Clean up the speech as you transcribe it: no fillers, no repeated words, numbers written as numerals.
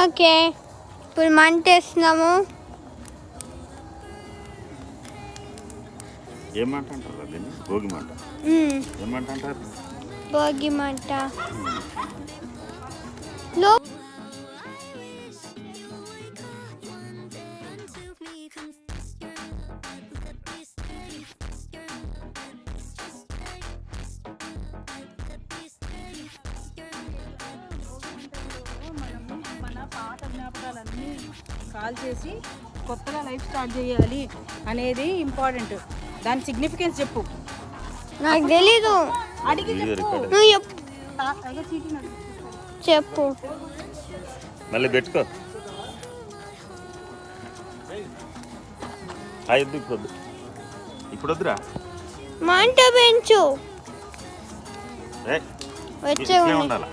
Okay, ఇప్పుడు మంట వేస్తున్నాము. ఏమంట అంటారు దీన్ని? భోగి మంట. ఏమంట అంటారు? భోగి మంట. మన పాత జ్ఞాపకాలన్నీ కాల్ చేసి కొత్తగా లైఫ్ స్టార్ట్ చేయాలి అనేది ఇంపార్టెంట్. దాని సిగ్నిఫికెన్స్ చెప్పు. నాకు తెలీదు. అడిగి నువ్వు చెప్పు. మళ్ళీ పెట్టుకో. ఇప్పుడు వద్దురా, మంట పెంచు. ఉండాలి.